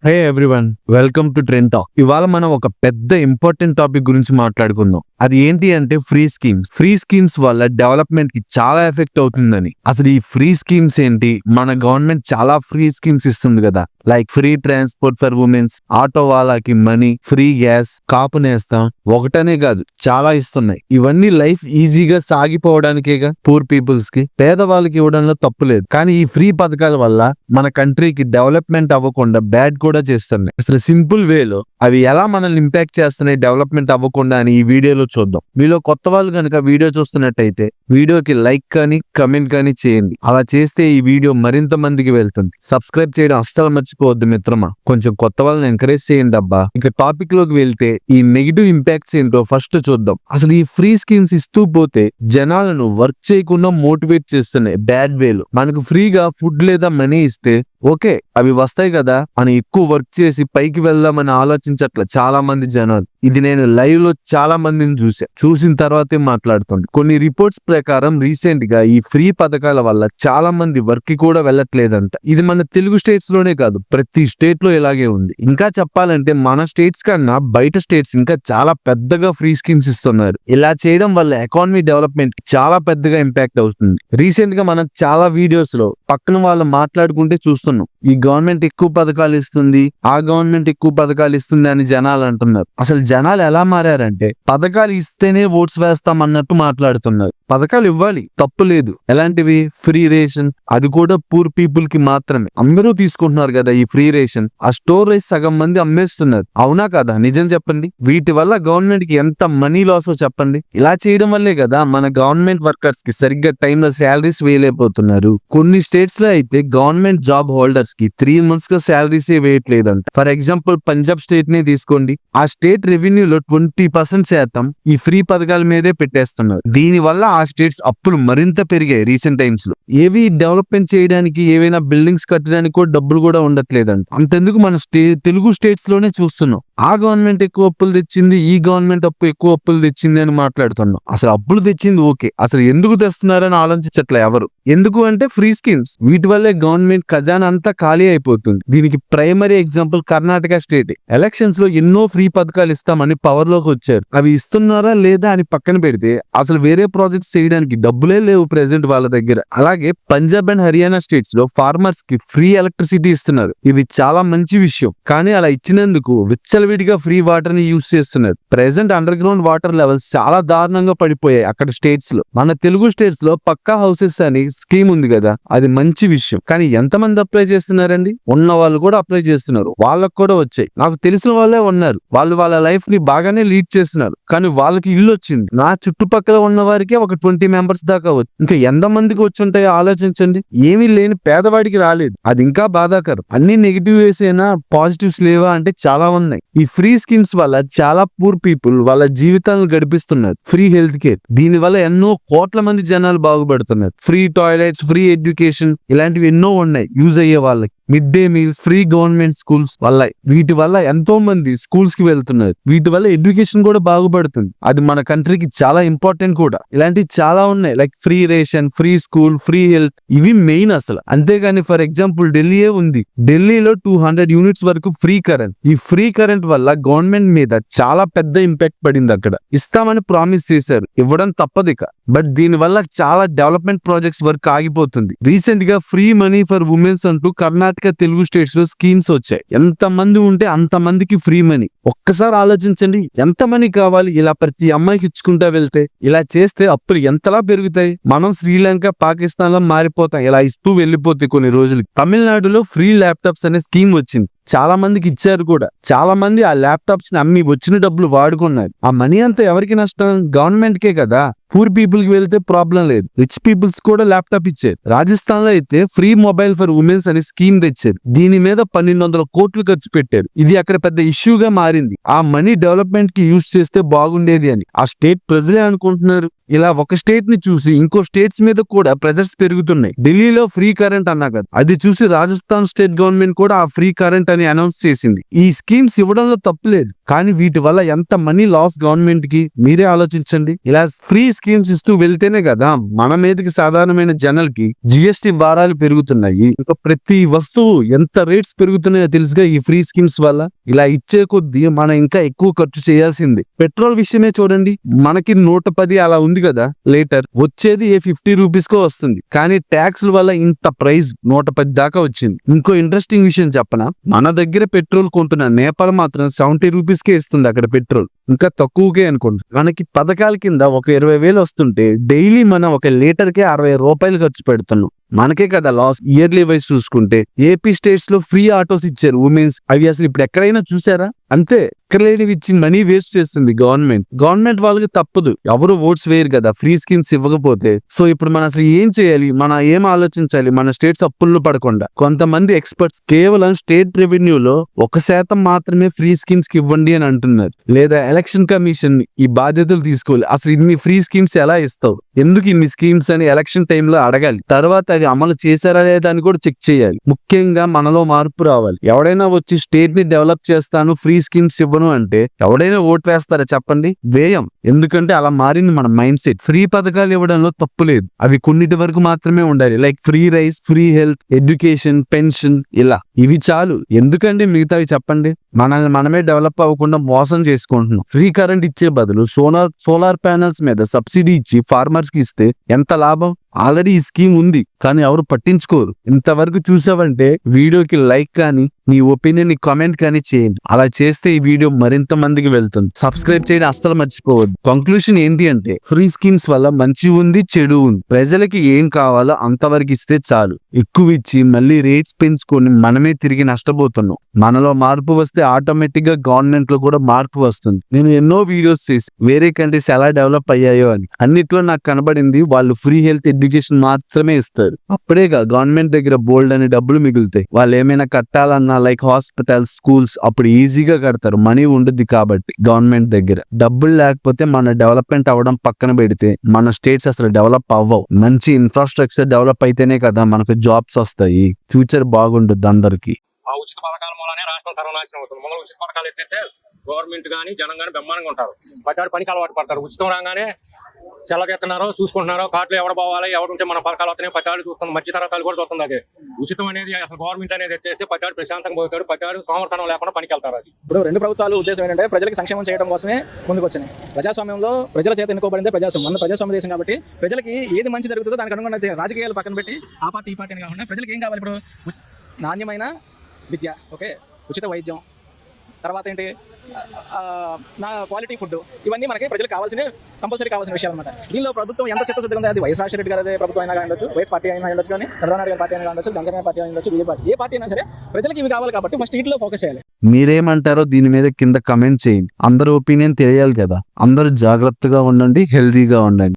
Hey everyone, welcome to trend talk. ఇవాళ మనం ఒక పెద్ద ఇంపార్టెంట్ టాపిక్ గురించి మాట్లాడుకుందాం. అది ఏంటి అంటే ఫ్రీ స్కీమ్స్ వల్ల డెవలప్మెంట్ కి చాలా ఎఫెక్ట్ అవుతుందని. అసలు ఈ ఫ్రీ స్కీమ్స్ ఏంటి? మన గవర్నమెంట్ చాలా ఫ్రీ స్కీమ్స్ ఇస్తుంది కదా, like free transport for women's, auto వాళ్ళకి మనీ, ఫ్రీ గ్యాస్, కాపు నేస్తాం, ఒకటనే కాదు చాలా ఇస్తున్నాయి. ఇవన్నీ లైఫ్ ఈజీగా సాగిపోవడానికేగా పూర్ పీపుల్స్ కి, పేదవాళ్ళకి ఇవ్వడంలో తప్పు లేదు. కానీ ఈ ఫ్రీ పథకాల వల్ల మన కంట్రీకి డెవలప్మెంట్ అవ్వకుండా బ్యాడ్ కూడా చేస్తున్నాయి. అసలు సింపుల్ వేలో అవి ఎలా మనల్ని ఇంపాక్ట్ చేస్తున్నాయి డెవలప్మెంట్ అవ్వకుండా అని ఈ వీడియోలో చూద్దాం. మీలో కొత్త వాళ్ళు కనుక వీడియో చూస్తున్నట్టయితే వీడియోకి లైక్ కానీ కమెంట్ కానీ చేయండి. అలా చేస్తే ఈ వీడియో మరింత మందికి వెళ్తుంది. సబ్స్క్రైబ్ చేయడం అస్సలు మర్చిపోవద్దు మిత్రమా. కొంచెం కొత్త వాళ్ళని ఎంకరేజ్ చేయండి అబ్బా. ఇక టాపిక్ లోకి వెళ్తే ఈ నెగిటివ్ ఇంపాక్ట్స్ ఏంటో ఫస్ట్ చూద్దాం. అసలు ఈ ఫ్రీ స్కీమ్స్ ఇస్తూ పోతే జనాలను వర్క్ చేయకుండా మోటివేట్ చేస్తున్నాయి బ్యాడ్ వేలో. మనకు ఫ్రీగా ఫుడ్ లేదా మనీ ఇస్తే ఓకే అవి వస్తాయి కదా అని ఎక్కువ వర్క్ చేసి పైకి వెళ్దామని ఆలోచించట్ల చాలా మంది జనాలు. ఇది నేను లైవ్ లో చాలా మందిని చూసిన తర్వాతే మాట్లాడుతుంది. కొన్ని రిపోర్ట్స్ ప్రకారం రీసెంట్ గా ఈ ఫ్రీ పథకాల వల్ల చాలా మంది వర్క్ కి కూడా వెళ్ళట్లేదంట. ఇది మన తెలుగు స్టేట్స్ లోనే కాదు, ప్రతి స్టేట్ లో ఇలాగే ఉంది. ఇంకా చెప్పాలంటే మన స్టేట్స్ కన్నా బయట స్టేట్స్ ఇంకా చాలా పెద్దగా ఫ్రీ స్కీమ్స్ ఇస్తున్నారు. ఇలా చేయడం వల్ల ఎకానమీ డెవలప్మెంట్ చాలా పెద్దగా ఇంపాక్ట్ అవుతుంది. రీసెంట్ గా మనం చాలా వీడియోస్ లో పక్కన వాళ్ళు మాట్లాడుకుంటే చూస్తున్నాం. ఈ గవర్నమెంట్ ఎక్కువ పథకాలు ఇస్తుంది, ఆ గవర్నమెంట్ ఎక్కువ పథకాలు ఇస్తుంది అని జనాలు అంటున్నారు. అసలు జనాలు ఎలా మారారంటే పథకాలు ఇస్తేనే ఓట్స్ వేస్తాం అన్నట్టు మాట్లాడుతున్నారు. పథకాలు ఇవ్వాలి, తప్పు లేదు. ఎలాంటివి? ఫ్రీ రేషన్, అది కూడా పూర్ పీపుల్ కి మాత్రమే. అందరూ తీసుకుంటున్నారు కదా ఈ ఫ్రీ రేషన్. ఆ స్టోర్ రైస్ సగం మంది అమ్మేస్తున్నారు. అవునా కదా? నిజం చెప్పండి. వీటి వల్ల గవర్నమెంట్ కి ఎంత మనీ లాసో చెప్పండి. ఇలా చేయడం వల్లే కదా మన గవర్నమెంట్ వర్కర్స్ కి సరిగ్గా టైంలో శాలరీస్ వేయలేకపోతున్నారు. కొన్ని స్టేట్స్ లో అయితే గవర్నమెంట్ జాబ్ హోల్డర్స్ కి 3 months గా శాలరీస్ వేయట్లేదంట. ఫర్ ఎగ్జాంపుల్ పంజాబ్ స్టేట్ నే తీసుకోండి. ఆ స్టేట్ రెవెన్యూలో 20% శాతం ఈ ఫ్రీ పథకాల మీదే పెట్టేస్తున్నారు. దీని వల్ల ఆ స్టేట్స్ అప్పులు మరింత పెరిగాయి రీసెంట్ టైమ్స్ లో. ఏవి డెవలప్మెంట్ చేయడానికి, ఏవైనా బిల్డింగ్స్ కట్టడానికి కూడా డబ్బులు కూడా ఉండట్లేదంట. అంతెందుకు మన తెలుగు స్టేట్స్ లోనే చూస్తున్నాం. ఆ గవర్నమెంట్ ఎక్కువ అప్పులు తెచ్చింది, ఈ గవర్నమెంట్ ఎక్కువ అప్పులు తెచ్చింది అని మాట్లాడుతున్నాం. అసలు అప్పులు తెచ్చింది ఓకే, అసలు ఎందుకు తెస్తున్నారని ఆలోచించట్లే ఎవరు. ఎందుకు అంటే ఫ్రీ స్కీమ్స్. వీటి వల్లే గవర్నమెంట్ ఖజానా అంతా ఖాళీ అయిపోతుంది. దీనికి primary example Karnataka state. Elections లో ఎన్నో ఫ్రీ పథకాలు ఇస్తామని పవర్ లోకి వచ్చారు. అవి ఇస్తున్నారా లేదా అని పక్కన పెడితే అసలు వేరే ప్రాజెక్ట్స్ చేయడానికి డబ్బులే లేవు ప్రెసెంట్ వాళ్ళ దగ్గర. అలాగే పంజాబ్ అండ్ హర్యానా స్టేట్స్ లో ఫార్మర్స్ కి ఫ్రీ ఎలక్ట్రిసిటీ ఇస్తున్నారు. ఇది చాలా మంచి విషయం. కానీ అలా ఇచ్చినందుకు విచ్చలవిడిగా ఫ్రీ వాటర్ ని యూజ్ చేస్తున్నారు. Present under ground water levels చాలా దారుణంగా పడిపోయాయి అక్కడ స్టేట్స్ లో. మన తెలుగు స్టేట్స్ లో పక్కా హౌసెస్ అని స్కీమ్ ఉంది కదా, అది మంచి విషయం. కానీ ఎంతమంది అప్లై చేస్తున్నారండి? ఉన్న వాళ్ళు కూడా అప్లై చేస్తున్నారు, వాళ్ళకు కూడా వచ్చాయి. నాకు తెలిసిన వాళ్ళే ఉన్నారు, వాళ్ళు వాళ్ళ లైఫ్ ని బాగానే లీడ్ చేస్తున్నారు. కానీ వాళ్ళకి ఇల్లు వచ్చింది. నా చుట్టుపక్కల ఉన్న వారికే ఒక 20 members దాకా వచ్చు. ఇంకా ఎంత మందికి వచ్చి ఉంటాయో ఆలోచించండి. ఏమీ లేని పేదవాడికి రాలేదు. అది ఇంకా బాధాకరం. అన్ని నెగిటివ్ వేసేనా పాజిటివ్స్ లేవా అంటే చాలా ఉన్నాయి. ఈ ఫ్రీ స్కీమ్స్ వల్ల చాలా పూర్ పీపుల్ వాళ్ళ జీవితాలను గడిపిస్తున్నారు. ఫ్రీ హెల్త్ కేర్, దీని వల్ల ఎన్నో కోట్ల మంది జనాలు బాగుపడుతున్నారు. ఫ్రీ టాయిలెట్స్, ఫ్రీ ఎడ్యుకేషన్, ఇలాంటివి ఎన్నో ఉన్నాయి యూజ్ అయ్యే వాళ్ళకి. Mid day meals, free government schools వల్ల, వీటి వల్ల ఎంతో మంది స్కూల్స్ కి వెళ్తున్నారు. వీటి వల్ల ఎడ్యుకేషన్ కూడా బాగుపడుతుంది. అది మన కంట్రీకి చాలా ఇంపార్టెంట్ కూడా. ఇలాంటివి చాలా ఉన్నాయి, like free ration, free school, free health. ఇవి మెయిన్ అసలు. అంతేగాని ఫర్ ఎగ్జాంపుల్ ఢిల్లీయే ఉంది. ఢిల్లీలో 200 units వరకు ఫ్రీ కరెంట్. ఈ ఫ్రీ కరెంట్ వల్ల గవర్నమెంట్ మీద చాలా పెద్ద ఇంపాక్ట్ పడింది. అక్కడ ఇస్తామని ప్రామిస్ చేశారు, ఇవ్వడం తప్పదిక. బట్ దీని వల్ల చాలా డెవలప్మెంట్ ప్రాజెక్ట్స్ వర్క్ ఆగిపోతుంది. రీసెంట్ గా ఫ్రీ మనీ ఫర్ ఉమెన్స్ అంటూ కర్ణాటక, తెలుగు స్టేట్స్ లో స్కీమ్స్ వచ్చాయి. ఎంత మంది ఉంటే అంత మందికి ఫ్రీ మనీ. ఒక్కసారి ఆలోచించండి, ఎంత మనీ కావాలి ఇలా ప్రతి అమ్మాయికి ఇచ్చుకుంటా వెళ్తే. ఇలా చేస్తే అప్పులు ఎంతలా పెరుగుతాయి. మనం శ్రీలంక, పాకిస్తాన్ లో మారిపోతాం ఇలా ఇస్తూ వెళ్ళిపోతే కొన్ని రోజులకి. తమిళనాడులో ఫ్రీ ల్యాప్టాప్స్ అనే స్కీమ్ వచ్చింది. చాలా మందికి ఇచ్చారు కూడా. చాలా మంది ఆ ల్యాప్టాప్స్ ని అమ్మి వచ్చిన డబ్బులు వాడుకున్నారు. ఆ మనీ అంతా ఎవరికి నష్టం? గవర్నమెంట్ కే కదా. పూర్ పీపుల్ కి వెళ్తే ప్రాబ్లం లేదు, రిచ్ పీపుల్స్ కూడా ల్యాప్టాప్ ఇచ్చారు. రాజస్థాన్ లో అయితే ఫ్రీ మొబైల్ ఫర్ ఉమెన్స్ అని స్కీమ్ తెచ్చారు. దీని మీద 1200 కోట్లు ఖర్చు పెట్టారు. ఇది అక్కడ పెద్ద ఇష్యూగా మారింది. ఆ మనీ డెవలప్మెంట్ కి యూజ్ చేస్తే బాగుండేది అని ఆ స్టేట్ ప్రజలే అనుకుంటున్నారు. ఇలా ఒక స్టేట్ ని చూసి ఇంకో స్టేట్స్ మీద కూడా ప్రెజర్స్ పెరుగుతున్నాయి. ఢిల్లీలో ఫ్రీ కరెంట్ అన్నా కదా, అది చూసి రాజస్థాన్ స్టేట్ గవర్నమెంట్ కూడా ఆ ఫ్రీ కరెంట్ అని అనౌన్స్ చేసింది. ఈ స్కీమ్స్ ఇవ్వడంలో తప్పులేదు, కానీ వీటి వల్ల ఎంత మనీ లాస్ గవర్నమెంట్ కి మీరే ఆలోచించండి. ఇలా ఫ్రీ స్కీమ్స్ ఇస్తూ వెళ్తేనే కదా మన మీదకి సాధారణమైన జనాలకి జిఎస్టి భారాలు పెరుగుతున్నాయి. ఇంకా ప్రతి వస్తువు ఎంత రేట్స్ పెరుగుతున్నాయో తెలుసుగా ఈ ఫ్రీ స్కీమ్స్ వల్ల. ఇలా ఇచ్చే కొద్దీ మనం ఇంకా ఎక్కువ ఖర్చు చేయాల్సింది. పెట్రోల్ విషయమే చూడండి, మనకి 110 అలా ఉంది కదా లీటర్, వచ్చేది ఏ 50 రూపీస్ కో వస్తుంది. కానీ ట్యాక్స్ వల్ల ఇంత ప్రైస్ 110 దాకా వచ్చింది. ఇంకో ఇంట్రెస్టింగ్ విషయం చెప్పనా, మన దగ్గర పెట్రోల్ కొంటున్న నేపాల్ మాత్రం 70 రూపీస్కే ఇస్తుంది అక్కడ పెట్రోల్, ఇంకా తక్కువకే అనుకోండి. మనకి పథకాల కింద ఒక 20,000 వస్తుంటే డైలీ మనం ఒక లీటర్కే 60 రూపాయలు ఖర్చు పెడుతున్నాం. మనకే కదా లాస్. ఇయర్లీ వైజ్ చూసుకుంటే ఏపీ స్టేట్స్ లో ఫ్రీ ఆటోస్ ఇచ్చారు ఉమెన్స్, అవి అసలు ఇప్పుడు ఎక్కడైనా చూసారా? అంతే, ఎక్కడ లేనివి ఇచ్చి మనీ వేస్ట్ చేస్తుంది గవర్నమెంట్ వాళ్ళకి తప్పదు, ఎవరు ఓట్స్ వేయరు కదా ఫ్రీ స్కీమ్స్ ఇవ్వకపోతే. సో ఇప్పుడు మనం అసలు ఏం చేయాలి, మనం ఏం ఆలోచించాలి? మన స్టేట్స్ అప్పుల్లో పడకుండా కొంతమంది ఎక్స్పర్ట్స్ కేవలం స్టేట్ రెవెన్యూలో 1% మాత్రమే ఫ్రీ స్కీమ్స్ కి ఇవ్వండి అని అంటున్నారు. లేదా ఎలక్షన్ కమిషన్ ఈ బాధ్యతలు తీసుకోవాలి. అసలు ఇన్ని ఫ్రీ స్కీమ్స్ ఎలా ఇస్తావు, ఎందుకు ఇన్ని స్కీమ్స్ అని ఎలక్షన్ టైంలో అడగాలి. తర్వాత అది అమలు చేశారా లేదా అని కూడా చెక్ చేయాలి. ముఖ్యంగా మనలో మార్పు రావాలి. ఎవడైనా వచ్చి స్టేట్ ని డెవలప్ చేస్తాను ఫ్రీ స్కీమ్స్ ఇవ్వను అంటే ఎవడైనా ఓటు వేస్తారా చెప్పండి? వేయం. ఎందుకంటే అలా మారింది మన మైండ్ సెట్. ఫ్రీ పథకాలు ఇవ్వడంలో తప్పు లేదు, అవి కొన్నిటి వరకు మాత్రమే ఉండాలి. Like free rice, free health, education, pension, ఇలా ఇవి చాలు. ఎందుకంటే మిగతావి చెప్పండి? మనల్ని మనమే డెవలప్ అవ్వకుండా మోసం చేసుకుంటున్నాం. ఫ్రీ కరెంట్ ఇచ్చే బదులు సోలార్ ప్యానెల్స్ మీద సబ్సిడీ ఇచ్చి ఫార్మర్స్ కి ఇస్తే ఎంత లాభం? ఆల్రెడీ ఈ స్కీమ్ ఉంది కానీ ఎవరు పట్టించుకోరు. ఇంతవరకు చూసావంటే వీడియోకి లైక్ కానీ నీ ఒపీనియన్ ని కామెంట్ కానీ చేయండి. అలా చేస్తే ఈ వీడియో మరింత మందికి వెళ్తుంది. సబ్స్క్రైబ్ చేయడం అస్సలు మర్చిపోవద్దు. కంక్లూషన్ ఏంటి అంటే ఫ్రీ స్కీమ్స్ వల్ల మంచి ఉంది, చెడు ఉంది. ప్రజలకి ఏం కావాలో అంతవరకు ఇస్తే చాలు. ఎక్కువ ఇచ్చి మళ్ళీ రేట్స్ పెంచుకొని మనమే తిరిగి నష్టపోతున్నాం. మనలో మార్పు వస్తే ఆటోమేటిక్ గా గవర్నమెంట్ లో కూడా మార్పు వస్తుంది. నేను ఎన్నో వీడియోస్ చేసి వేరే కంట్రీస్ ఎలా డెవలప్ అయ్యాయో అని, అన్నిట్లో నాకు కనబడింది వాళ్ళు ఫ్రీ హెల్త్, ఎడ్యుకేషన్ మాత్రమే ఇస్తారు. అప్పుడేగా గవర్నమెంట్ దగ్గర బోల్డ్ అని డబ్బులు మిగులుతాయి. వాళ్ళు ఏమైనా కట్టాలన్నా లైక్ హాస్పిటల్స్, స్కూల్స్ అప్పుడు ఈజీగా కడతారు, మనీ ఉండదు కాబట్టి. గవర్నమెంట్ దగ్గర డబ్బులు లేకపోతే మన డెవలప్మెంట్ అవ్వడం పక్కన పెడితే మన స్టేట్స్ అసలు డెవలప్ అవ్వవు. మంచి ఇన్ఫ్రాస్ట్రక్చర్ డెవలప్ అయితేనే కదా మనకు జాబ్స్ వస్తాయి, ఫ్యూచర్ బాగుంటుంది అందరికి. ఆ ఉచిత పథకాల మూలనే రాష్ట్రం సర్వనాశనం అవుతుంది. మన ఉచిత పథకాలు ఎత్తితే గవర్నమెంట్ కానీ జనం కానీ బ్రహ్మాండంగా ఉంటారు. పట్టాడు పనికి అలవాటు పడతారు. ఉచితం రాగానే సెలకెత్తున్నారో చూసుకుంటున్నారో, కార్డులో ఎవరు పోవాలి, ఎవరుంటే మన పథకాలు వస్తున్నాయి, పట్టాడు చూస్తుంది, మధ్య తరగతాలు కూడా చూస్తుంది. అది ఉచితం అనేది అసలు గవర్నమెంట్ అనేది ఎత్తేస్తే పట్టాడు ప్రశాంతంగా పోతాడు, పట్టాడు సోమర్థనం లేకుండా పనికి వెళ్తారు. అది ఇప్పుడు రెండు ప్రభుత్వాలు ఉద్దేశం ఏంటంటే ప్రజలకు సంక్షేమం చేయడం కోసమే ముందుకు వచ్చినాయి. ప్రజాస్వామ్యంలో ప్రజల చేత ఎన్నుకోబడిందే ప్రజాస్వామ్యం. మన ప్రజాస్వామ్య దేశం కాబట్టి ప్రజలకి ఏది మంచి జరుగుతుందో దానికి అనుగుణంగా రాజకీయాలు పక్కన పెట్టి ఆ పార్టీ ఈ పార్టీ అని కాకుండా ప్రజలకు ఏం కావాలి? ఇప్పుడు నాణ్యమైన విద్య, ఓకే, ఉచిత వైద్యం, తర్వాత ఏంటి నా క్వాలిటీ ఫుడ్, ఇవన్నీ మనకి ప్రజలకు కంపల్సరీ కావాల్సిన విషయాలు అనమాట. దీనిలో ప్రభుత్వం ఎంత చిత్తశుద్ధిగా ఉంది? అది వైఎస్ రాజశేఖర రెడ్డి గారి ప్రభుత్వం అయినా ఉండొచ్చు, వైఎస్ పార్టీ అయినా ఉండొచ్చు, కానీ చంద్రబాబు నాయుడు గారి పార్టీ అయినా ఉండొచ్చు, జనసేన పార్టీ అయినా ఉండొచ్చు, ఏ పార్టీ అయినా సరే ప్రజలకు ఇవి కావాలి కాబట్టి ఫస్ట్ వీటిలో ఫోకస్ చేయాలి. మీరేమంటారో దీని మీద కింద కమెంట్ చేయండి. అందరి ఒపీనియన్ తెలియాలి కదా. అందరూ జాగ్రత్తగా ఉండండి, హెల్తీగా ఉండండి.